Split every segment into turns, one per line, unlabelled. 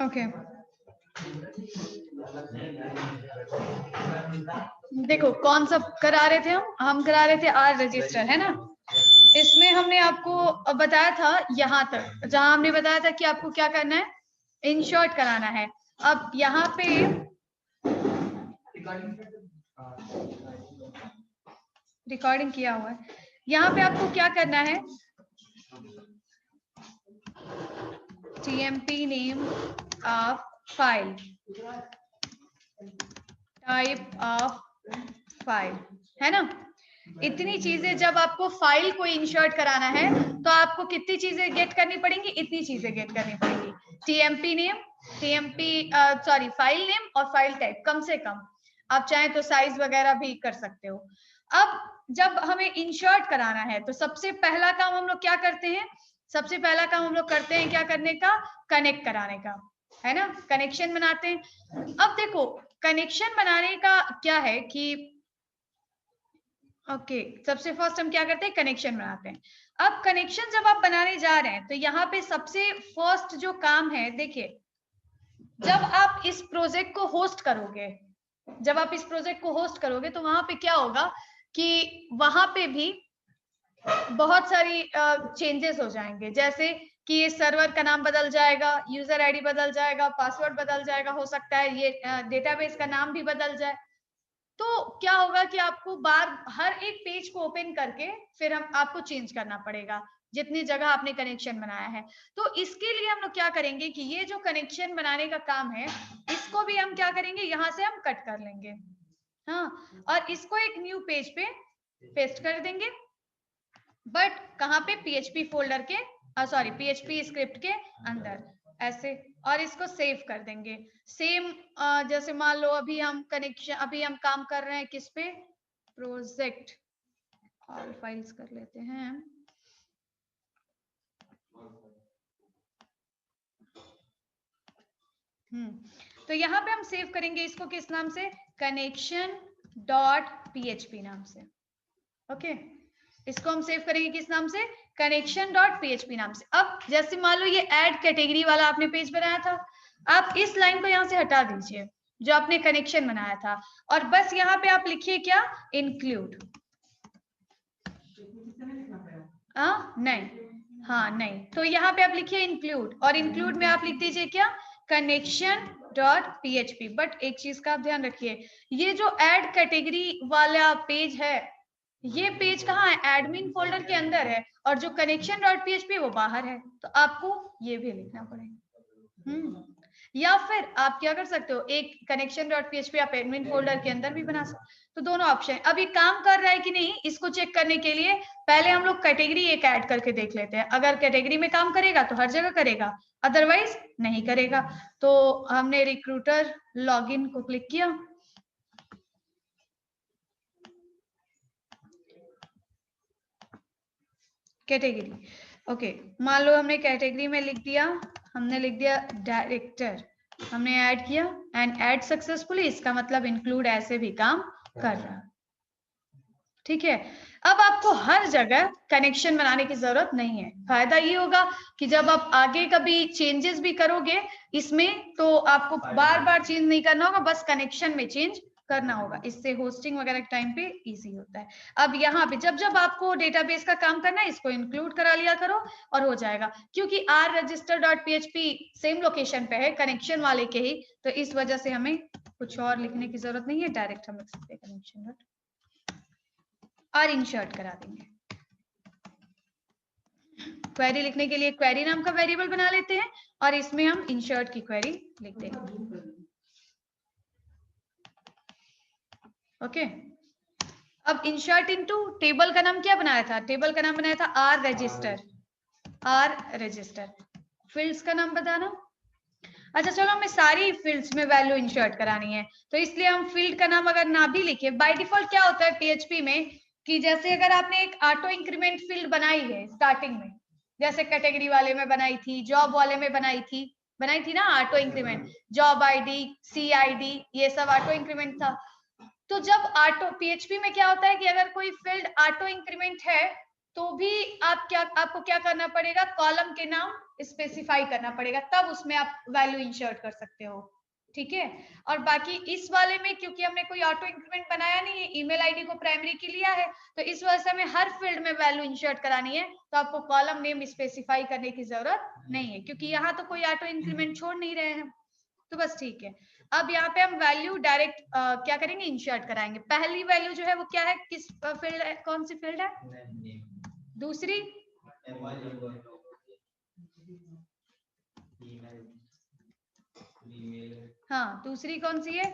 Okay देखो कौन सा करा रहे थे हम करा रहे थे आर रजिस्टर, है ना। इसमें हमने आपको बताया था यहाँ तक, जहां हमने बताया था कि आपको क्या करना है, इंसर्ट कराना है। अब यहाँ पे रिकॉर्डिंग किया हुआ है, यहाँ पे आपको क्या करना है, TMP name of file, type of file, है ना। इतनी चीजें जब आपको फाइल को इंसर्ट कराना है तो आपको कितनी चीजें गेट करनी पड़ेंगी, इतनी चीजें गेट करनी पड़ेंगी। TMP नेम, फाइल नेम और फाइल टाइप, कम से कम आप चाहें तो साइज वगैरह भी कर सकते हो। अब जब हमें इंसर्ट कराना है तो सबसे पहला काम हम लोग क्या करते हैं, सबसे पहला काम हम लोग करते हैं क्या करने का, कनेक्ट कराने का, है ना, कनेक्शन बनाते हैं। अब देखो कनेक्शन बनाने का क्या है कि सबसे फर्स्ट हम क्या करते हैं, कनेक्शन बनाते हैं। अब कनेक्शन जब आप बनाने जा रहे हैं तो यहाँ पे सबसे फर्स्ट जो काम है, देखिए जब आप इस प्रोजेक्ट को होस्ट करोगे, जब आप इस प्रोजेक्ट को होस्ट करोगे तो वहां पे क्या होगा कि वहां पे भी बहुत सारी चेंजेस हो जाएंगे, जैसे कि ये सर्वर का नाम बदल जाएगा, यूजर आईडी बदल जाएगा, पासवर्ड बदल जाएगा, हो सकता है ये डेटाबेस का नाम भी बदल जाए। तो क्या होगा कि आपको हर एक पेज को ओपन करके फिर आपको चेंज करना पड़ेगा जितनी जगह आपने कनेक्शन बनाया है। तो इसके लिए हम लोग क्या करेंगे कि ये जो कनेक्शन बनाने का काम है इसको भी हम क्या करेंगे, यहाँ से हम कट कर लेंगे, हाँ, और इसको एक न्यू पेज पे पेस्ट कर देंगे, बट कहाँ पे, PHP फोल्डर के PHP स्क्रिप्ट के अंदर ऐसे, और इसको सेव कर देंगे। सेम जैसे मान लो अभी हम काम कर रहे हैं किस पे, प्रोजेक्ट, ऑल फाइल्स कर लेते हैं। तो यहाँ पे हम सेव करेंगे इसको किस नाम से, connection.php नाम से। ओके इसको हम सेव करेंगे किस नाम से, connection.php नाम से। अब जैसे मान लो ये ऐड कैटेगरी वाला आपने पेज बनाया था, आप इस लाइन को यहाँ से हटा दीजिए जो आपने कनेक्शन बनाया था, और बस यहाँ पे आप लिखिए क्या, इंक्लूड। नहीं, हाँ नहीं, तो यहाँ पे आप लिखिए इंक्लूड, और इंक्लूड में आप लिख दीजिए क्या, connection.php। बट एक चीज का आप ध्यान रखिए, ये जो ऐड कैटेगरी वाला पेज है, ये पेज कहाँ है, एडमिन फोल्डर के अंदर है, और जो connection.php वो बाहर है, तो आपको ये भी लिखना पड़ेगा। या फिर आप क्या कर सकते हो, एक connection.php आप एडमिन फोल्डर के अंदर भी बना सकते हो, तो दोनों ऑप्शन। अब ये काम कर रहा है कि नहीं, इसको चेक करने के लिए पहले हम लोग कैटेगरी एक ऐड करके देख लेते हैं। अगर कैटेगरी में काम करेगा तो हर जगह करेगा, अदरवाइज नहीं करेगा। तो हमने रिक्रूटर लॉगिन को क्लिक किया, कैटेगरी, ओके मान लो हमने कैटेगरी में लिख दिया, हमने लिख दिया डायरेक्टर, हमने ऐड किया एंड ऐड सक्सेसफुली, इसका मतलब इंक्लूड ऐसे भी काम कर रहा है, ठीक है। अब आपको हर जगह कनेक्शन बनाने की जरूरत नहीं है। फायदा ये होगा कि जब आप आगे कभी चेंजेस भी करोगे इसमें तो आपको बार बार चेंज नहीं करना होगा, बस कनेक्शन में चेंज करना होगा। इससे होस्टिंग वगैरह के टाइम पे इजी होता है। अब यहाँ पे जब जब आपको डेटाबेस का काम करना है इसको इंक्लूड करा लिया करो और हो जाएगा, क्योंकि rregister.php सेम लोकेशन पे है कनेक्शन वाले के ही, तो इस वजह से हमें कुछ और लिखने की जरूरत नहीं है, डायरेक्ट हम लिख सकते हैं कनेक्शन और इंसर्ट करा देंगे। क्वेरी लिखने के लिए क्वेरी नाम का वेरिएबल बना लेते हैं और इसमें हम इंसर्ट की क्वेरी लिख देंगे। ओके अब इंसर्ट इनटू टेबल का नाम क्या बनाया था, टेबल का नाम बनाया था आर रजिस्टर। फील्ड्स का नाम बताना, अच्छा चलो हमें सारी फील्ड्स में वैल्यू इंसर्ट करानी है, तो इसलिए हम फील्ड का नाम अगर ना भी लिखे, बाय डिफॉल्ट क्या होता है पीएचपी में कि जैसे अगर आपने एक ऑटो इंक्रीमेंट फील्ड बनाई है स्टार्टिंग में, जैसे कैटेगरी वाले में बनाई थी, जॉब वाले में बनाई थी ना ऑटो इंक्रीमेंट, जॉब आईडी, सी आईडी, ये सब ऑटो इंक्रीमेंट था। तो जब ऑटो पीएचपी में क्या होता है कि अगर कोई फील्ड ऑटो इंक्रीमेंट है तो भी आपको क्या करना पड़ेगा, कॉलम के नाम स्पेसिफाई करना पड़ेगा, तब उसमें आप वैल्यू इंसर्ट कर सकते हो। ठीक है, और बाकी इस वाले में क्योंकि हमने कोई ऑटो इंक्रीमेंट बनाया नहीं है, ईमेल आईडी को प्राइमरी की लिया है, तो इस वजह से हमें हर फील्ड में वैल्यू इंसर्ट करानी है, तो आपको कॉलम नेम स्पेसिफाई करने की जरूरत नहीं है, क्योंकि यहाँ तो कोई ऑटो इंक्रीमेंट छोड़ नहीं रहे हैं, तो बस ठीक है। अब यहाँ पे हम वैल्यू डायरेक्ट क्या करेंगे, इंसर्ट कराएंगे। पहली वैल्यू जो है वो क्या है, किस फील्ड है, कौन सी फील्ड है? दूसरी हाँ, दूसरी कौन सी है?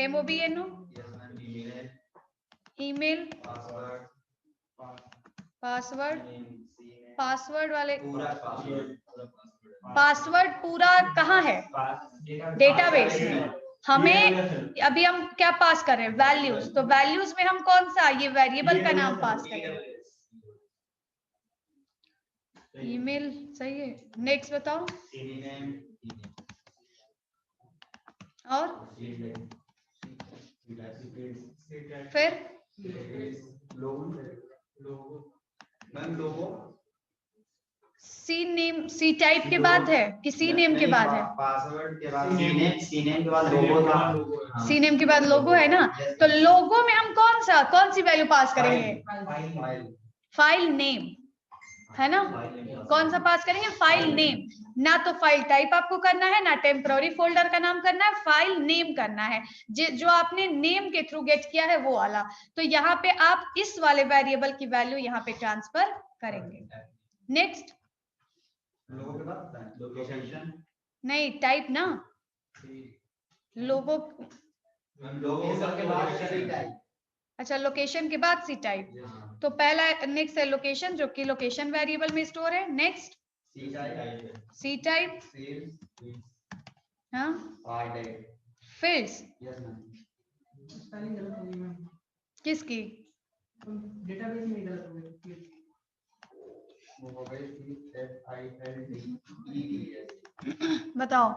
MOBNO, ईमेल, पासवर्ड, पासवर्ड वाले पासवर्ड पूरा कहाँ है? डेटाबेस में। हमें अभी हम क्या पास कर रहे हैं, वैल्यूज, तो वैल्यूज में हम कौन सा, ये वेरिएबल का नाम पास करेंगे। ईमेल सही है, नेक्स्ट बताओ। और फिर सी नेम, सी टाइप के बाद है कि सी नेम के बाद है?
पासवर्ड के बाद सी नेम के बाद लोगो था।
सी नेम के बाद लोगो है ना, तो लोगो में हम कौन सी वैल्यू पास करेंगे? फाइल नेम है ना, कौन सा पास करेंगे? File name. ना तो फाइल टाइप आपको करना है, ना टेम्पररी फोल्डर का नाम करना है, फाइल नेम करना है, जो आपने नेम के थ्रू गेट किया है वो वाला। तो यहाँ पे आप इस वाले वेरिएबल की वैल्यू यहाँ पे ट्रांसफर करेंगे। नेक्स्ट, नहीं टाइप ना, लोगो अच्छा, लोकेशन के बाद सी टाइप, तो पहला नेक्स्ट है लोकेशन, जो कि लोकेशन वेरिएबल में स्टोर है। नेक्स्ट सी टाइप, हाँ फील्ड्स किसकी?
डेटाबेस में गलत हो गई।
बताओ।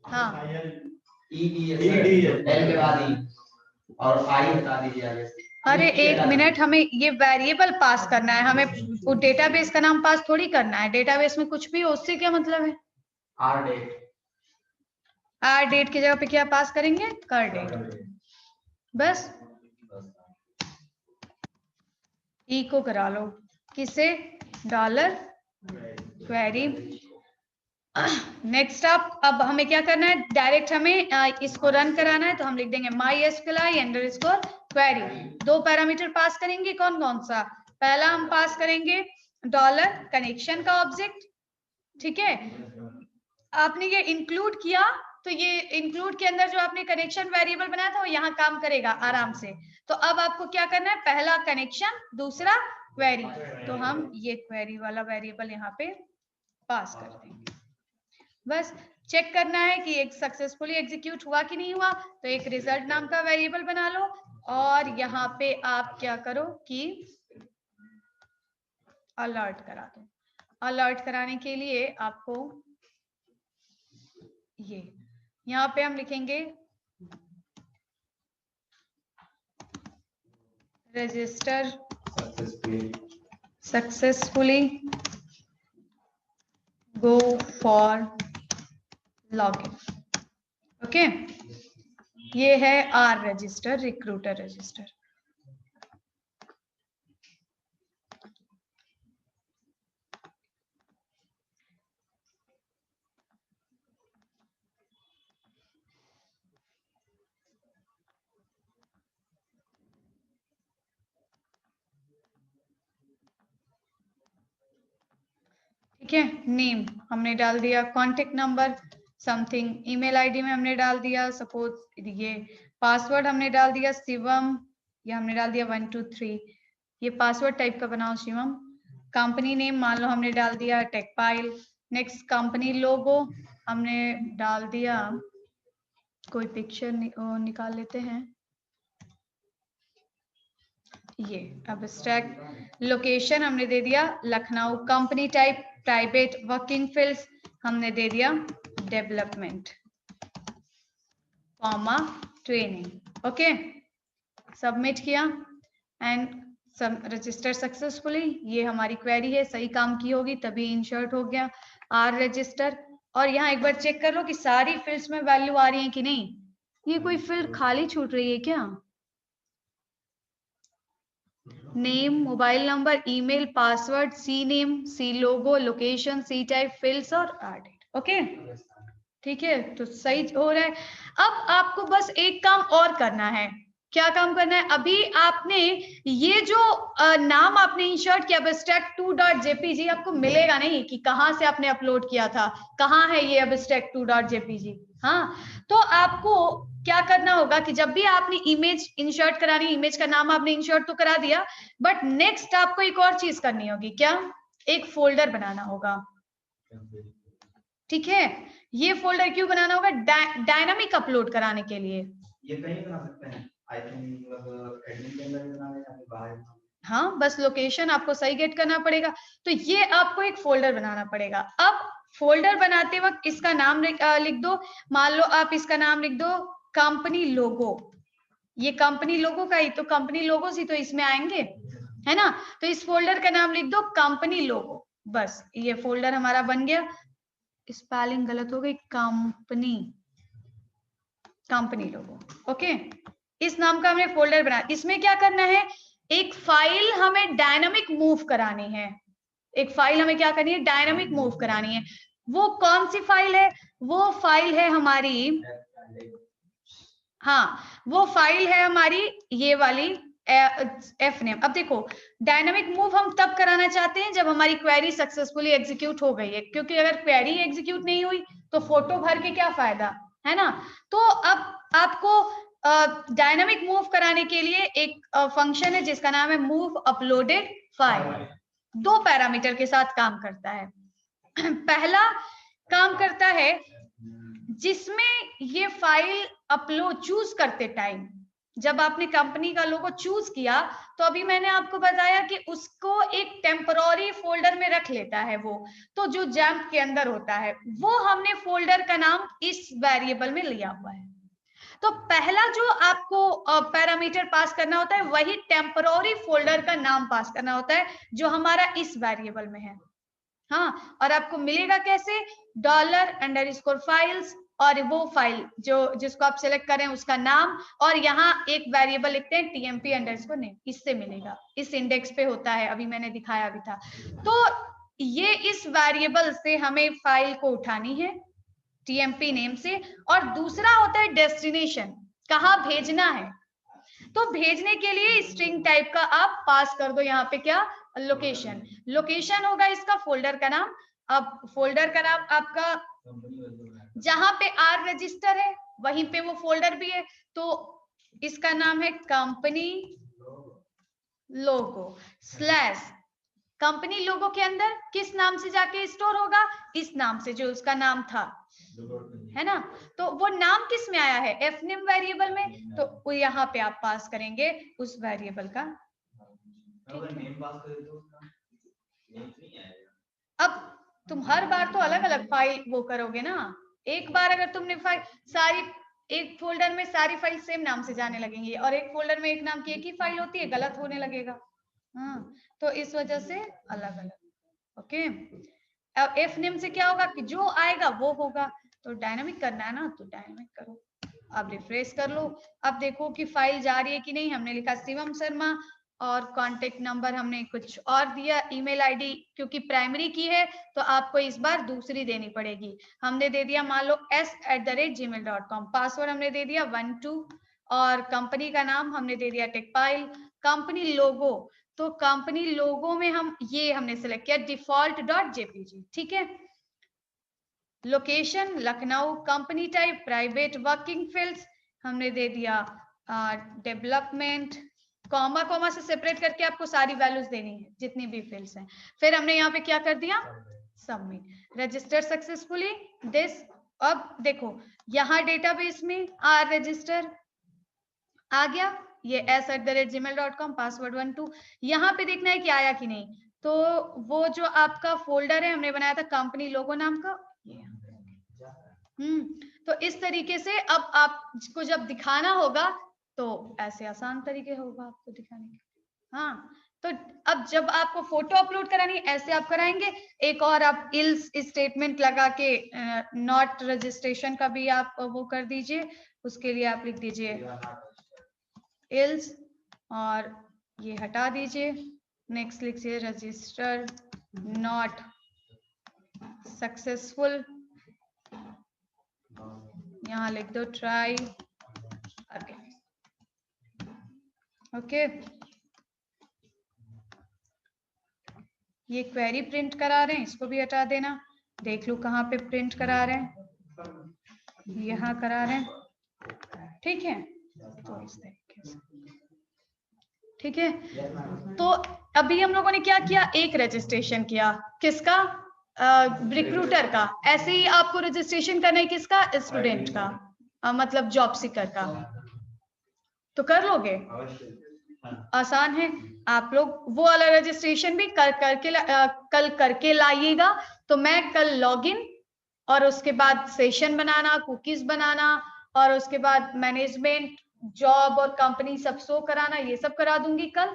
हाँ
और आई बता दीजिए आगे।
अरे एक मिनट, हमें ये वेरिएबल पास करना है, हमें वो डेटाबेस का नाम पास थोड़ी करना है। डेटाबेस में कुछ भी हो, उससे क्या मतलब है?
आर डेट,
आर डेट की जगह पे क्या पास करेंगे? कर डेट। बस ई को करा लो, किसे? Dollar query. नेक्स्ट अप, अब हमें क्या करना है, डायरेक्ट हमें इसको रन कराना है, तो हम लिख देंगे MySQL query। दो पैरामीटर पास करेंगे, कौन कौन सा? पहला हम पास करेंगे डॉलर कनेक्शन का ऑब्जेक्ट, ठीक है। आपने ये इंक्लूड किया, तो ये इंक्लूड के अंदर जो आपने कनेक्शन वेरिएबल बनाया था वो यहाँ काम करेगा आराम से। तो अब आपको क्या करना है, पहला कनेक्शन, दूसरा क्वेरी, तो हम ये क्वेरी वाला वेरिएबल यहाँ पे पास कर देंगे। बस चेक करना है कि एक सक्सेसफुली एग्जीक्यूट हुआ कि नहीं हुआ, तो एक रिजल्ट नाम का वेरिएबल बना लो, और यहाँ पे आप क्या करो कि अलर्ट करा दो। अलर्ट कराने के लिए आपको ये यहाँ पे हम लिखेंगे register successfully go for login. Okay, ये है आर रजिस्टर, रिक्रूटर रजिस्टर। ठीक है, नेम हमने डाल दिया, contact number something, email ID में हमने डाल दिया सपोज ये, पासवर्ड हमने डाल दिया शिवम, ये हमने डाल दिया 1 2 3, ये पासवर्ड टाइप का बनाओ शिवम। कंपनी नेम मान लो हमने डाल दिया टेकपाइल। नेक्स्ट कंपनी लोगो हमने डाल दिया, कोई पिक्चर निकाल लेते हैं, ये एब्स्ट्रैक्ट। लोकेशन हमने दे दिया Lucknow. Company type private. Working fields हमने दे दिया development, comma training. Okay, submit किया एंड सब रजिस्टर सक्सेसफुली। ये हमारी क्वेरी है, सही काम की होगी तभी इंसर्ट हो गया आर रजिस्टर। और यहाँ एक बार चेक कर लो कि सारी फील्ड्स में वैल्यू आ रही है कि नहीं। ये कोई फील्ड खाली छूट रही है क्या? Name, mobile number, email, password, C name, C logo, location, C type, fields और आर डेट। ओके, ठीक है, तो सही हो रहा है। अब आपको बस एक काम और करना है। क्या काम करना है? अभी आपने ये जो नाम आपने इंसर्ट किया abstract2.jpg, आपको मिलेगा नहीं कि कहां से आपने अपलोड किया था, कहां है ये abstract2.jpg। हाँ, तो आपको क्या करना होगा कि जब भी आपने इमेज इंसर्ट करानी, इमेज का नाम आपने इंसर्ट तो करा दिया, बट नेक्स्ट आपको एक और चीज करनी होगी। क्या? एक फोल्डर बनाना होगा। ठीक है, ये फोल्डर क्यों बनाना होगा? डायनामिक अपलोड कराने के लिए।
ये कहीं बना सकते हैं, आई थिंक मतलब एडमिन के अंदर भी बना लें या फिर बाहर।
हाँ, बस लोकेशन आपको सही गेट करना पड़ेगा। तो ये आपको एक फोल्डर बनाना पड़ेगा। अब फोल्डर बनाते वक्त इसका नाम लिख दो। मान लो आप इसका नाम लिख दो कंपनी लोगो। ये कंपनी लोगो का ही तो कंपनी लोगो ही तो इसमें आएंगे, है ना। तो इस फोल्डर का नाम लिख दो कंपनी लोगो। बस ये फोल्डर हमारा बन गया। स्पेलिंग गलत हो गई, कंपनी लोगो। ओके, इस नाम का हमने फोल्डर बना। इसमें क्या करना है? एक फाइल हमें डायनामिक मूव करानी है। एक फाइल हमें क्या करनी है? डायनामिक मूव करानी है। वो कौन सी फाइल है? वो फाइल है हमारी, हाँ, वो फाइल है हमारी ये वाली एफ नेम। अब देखो, डायनामिक मूव हम तब कराना चाहते हैं जब हमारी क्वेरी सक्सेसफुली एग्जीक्यूट हो गई है, क्योंकि अगर क्वेरी एग्जीक्यूट नहीं हुई तो फोटो भर के क्या फायदा, है ना। तो अब आपको डायनामिक मूव कराने के लिए एक फंक्शन है जिसका नाम है मूव अपलोडेड फाइल। 2 पैरामीटर के साथ काम करता है। पहला काम करता है जिसमें ये फाइल अपलोड चूज करते टाइम, जब आपने कंपनी का लोगो चूज किया तो अभी मैंने आपको बताया कि उसको एक टेम्पररी फोल्डर में रख लेता है वो, तो जो जैम्प के अंदर होता है वो हमने फोल्डर का नाम इस वेरिएबल में लिया हुआ है। तो पहला जो आपको पैरामीटर पास करना होता है वही टेम्पररी फोल्डर का नाम पास करना होता है जो हमारा इस वेरिएबल में है। हाँ, और आपको मिलेगा कैसे? $_files और वो फाइल जो जिसको आप सिलेक्ट करें उसका नाम, और यहाँ एक वेरिएबल लिखते हैं tmp_name, इससे मिलेगा। इस इंडेक्स पे होता है, अभी मैंने दिखाया भी था। तो ये इस वेरिएबल से हमें फाइल को उठानी है tmp नेम से। और दूसरा होता है डेस्टिनेशन, कहाँ भेजना है। तो भेजने के लिए स्ट्रिंग टाइप का आप पास कर दो यहाँ पे क्या? लोकेशन। लोकेशन होगा इसका फोल्डर का नाम। अब फोल्डर का नाम आपका जहां पे आर रजिस्टर है वहीं पे वो फोल्डर भी है, तो इसका नाम है कंपनी लोगो स्लैश। कंपनी लोगो के अंदर किस नाम से जाके स्टोर होगा? इस नाम से जो उसका नाम था, है ना। तो वो नाम किस में आया है? एफ नेम वेरिएबल में, तो वो यहाँ पे आप पास करेंगे उस वेरिएबल का। अब तुम हर बार तो अलग अलग फाइल वो करोगे ना। एक बार अगर तुमने फाइल सारी एक फोल्डर में सारी फाइल सेम नाम से जाने लगेंगी, और एक फोल्डर में एक नाम की एक ही फाइल होती है, गलत होने लगेगा। हाँ, तो इस वजह से अलग अलग। ओके, अब एफ नेम से क्या होगा कि जो आएगा वो होगा। तो डायनामिक करना है ना, तो डायनामिक करो। अब रिफ्रेश कर लो, अब देखो कि फाइल जा रही है कि नहीं। हमने लिखा शिवम शर्मा और कांटेक्ट नंबर हमने कुछ और दिया, ईमेल आईडी क्योंकि प्राइमरी की है तो आपको इस बार दूसरी देनी पड़ेगी। हमने दे दिया मान लो s@gmail.com, पासवर्ड हमने दे दिया 12, और कंपनी का नाम हमने दे दिया टेकपाइल। कंपनी लोगो, तो कंपनी लोगो में हम ये हमने सेलेक्ट किया default.jpg, ठीक है। Location Lucknow, company type private, working fields हमने दे दिया डेवलपमेंट, कॉमा कॉमा से सेपरेट करके आपको सारी वैल्यूज देनी है जितनी भी फील्ड्स हैं। फिर हमने यहाँ पे क्या कर दिया? सबमिट। Register successfully this. अब देखो यहाँ डेटाबेस में आर रजिस्टर आ गया, ये s@gmail.com, पासवर्ड 12। यहाँ पे देखना है कि आया कि नहीं। तो वो जो आपका फोल्डर है हमने बनाया था कंपनी लोगो नाम का, तो इस तरीके से अब आपको जब दिखाना होगा तो ऐसे आसान तरीके होगा आपको दिखाने के। हाँ, तो अब जब आपको फोटो अपलोड करानी है ऐसे आप कराएंगे। एक और आप इल्स स्टेटमेंट लगा के नॉट रजिस्ट्रेशन का भी आप वो कर दीजिए। उसके लिए आप लिख दीजिए इल्स और ये हटा दीजिए। नेक्स्ट लिखिए रजिस्टर नॉट सक्सेसफुल, यहाँ लिख दो ट्राई अगेन। ओके, ये क्वेरी प्रिंट करा रहे हैं, इसको भी हटा देना। देख लो कहाँ पे प्रिंट करा रहे हैं, यहाँ करा रहे हैं। ठीक है, तो इस तरीके से ठीक है। तो अभी हम लोगों ने क्या किया, एक रजिस्ट्रेशन किया, किसका, रिक्रूटर का। ऐसे ही आपको रजिस्ट्रेशन करना है किसका, स्टूडेंट का, मतलब जॉब सीकर का। तो कर लोगे, आसान है। आप लोग वो वाला रजिस्ट्रेशन भी कल करके लाइएगा। तो मैं कल लॉगिन और उसके बाद सेशन बनाना, कुकीज बनाना और उसके बाद मैनेजमेंट, जॉब और कंपनी सब शो कराना, ये सब करा दूंगी कल।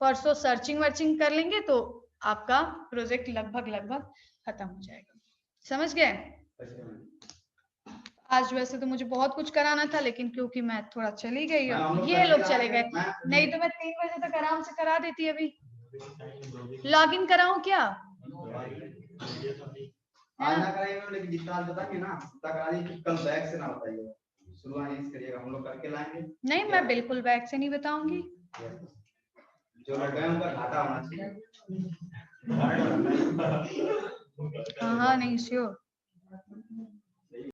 परसों सर्चिंग वर्चिंग कर लेंगे तो आपका प्रोजेक्ट लगभग खत्म हो जाएगा। समझ गए? आज वैसे तो मुझे बहुत कुछ कराना था, लेकिन क्योंकि मैं थोड़ा चली गई, ये लोग चले गए, नहीं तो मैं 3 बजे तक आराम से करा देती। अभी लॉगिन कराऊं क्या?
आज ना कराइए लेकिन जितना आज बताएंगे ना उतना करा दीजिए, कल बैक से ना बताइए, शुरुआत यहीं से करिएगा, हम लोग करके लाएंगे। नहीं,
मैं बिल्कुल बैक से नहीं बताऊंगी।
जो लोग गए उनका घाटा होना चाहिए।
हाँ, नहीं श्योर।